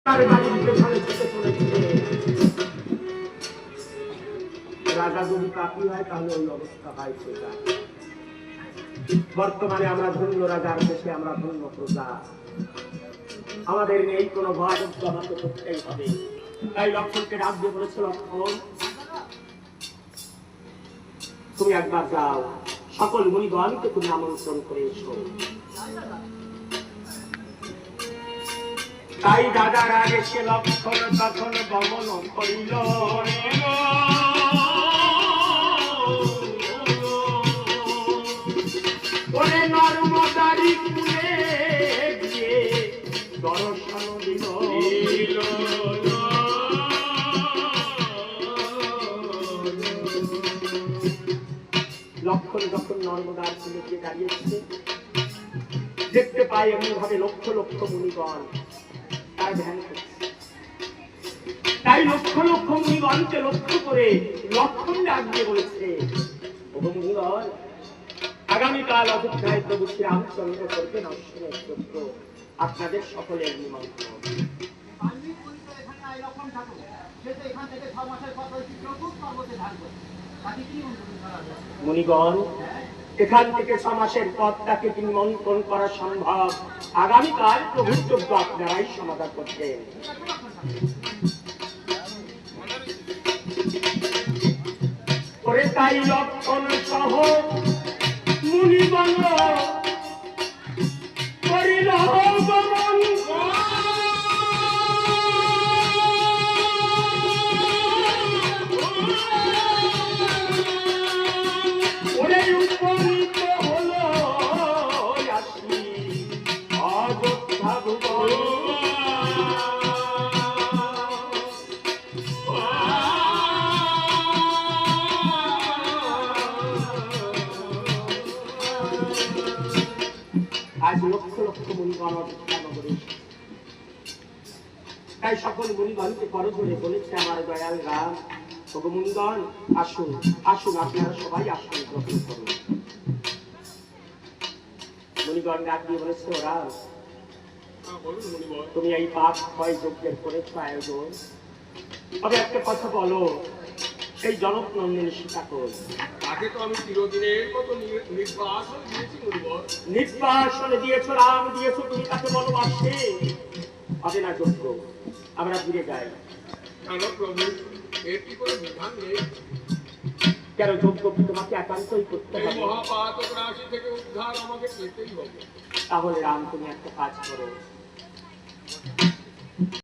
রাজা যদি পাপি হয় তাহলে ওই অবস্থা হয় প্রজা। বর্তমানে আমরা ধন্য রাজার দেশে, আমরা ধন্য প্রজা। আমাদের নেই কোনো ভয়, আমাকে করতেই হবে। তাই লক্ষণকে ডাক দিয়ে বলেছে, লক্ষণ তুমি একবার যাও, সকল মুনিগণকে তুমি আমন্ত্রণ করে এসো। তাই দাদার আগে সে লক্ষণ তখন গমন করিল। ওরে নর্মদারি কুলে গিয়ে দর্শন দিল। লক্ষণ যখন নর্মদার কুলে গিয়ে দাঁড়িয়েছে, দেখতে পাই এমন ভাবে লক্ষ লক্ষ মুনিগণ তার ধ্যান করছে। তাই লক্ষ লক্ষ মুনিগণকে লক্ষ্য করে লক্ষণ ডাক দিয়ে বলেছে, ওগো মুনিগণ, আগামীকাল অযোধ্যায় প্রভু শ্রী রামচন্দ্র করবেন অশ্বমেধ যজ্ঞ, আপনাদের সকলের নিমন্ত্রণ। মুনিগণ, এখান থেকে 6 মাসের পথ তাকে নিমন্ত্রণ করা সম্ভব। আগামীকাল প্রভুর যজ্ঞ আপনারাই সমাধান করবেন। করে তাই লক্ষণ সহ মুনিগণ করিল গমন। ওরে উপনীত হলো আসি অযোধ্যা ভুবন। আজ লক্ষ লক্ষ মুনিগণ অযোধ্যা নগরে, তাই সকল মুনিগণকে করজোড়ে বলেছে, আমার দয়াল রাম, ওগো মুনিগণ, আসুন আসুন, আপনারা সবাই আসুন, গ্রহণ করুন। মুনিগণ ডাক দিয়ে বলেছে, ওরা তুমি এই পাপ ক্ষয় যজ্ঞের করেছো আয়োজন, তবে একটা কথা বলো, সেই জনক নন্দিনী সীতাকোল তাকে তো আমি চিরদিনের মতো নির্বাসন দিয়েছি। নির্বাসনে দিয়েছো, রাম দিয়েছো, তুমি তাকে বনবাসে হবে না যজ্ঞ, আমরা ফিরে যাই। কেন প্রভু, এর কি কোনো বিধান নেই? কেন, যজ্ঞ কি তোমাকে একান্তই করতে হবে? মহাপাতক রাশি থেকে উদ্ধার আমাকে পেতেই হবে। তাহলে রাম, তুমি একটা কাজ করো,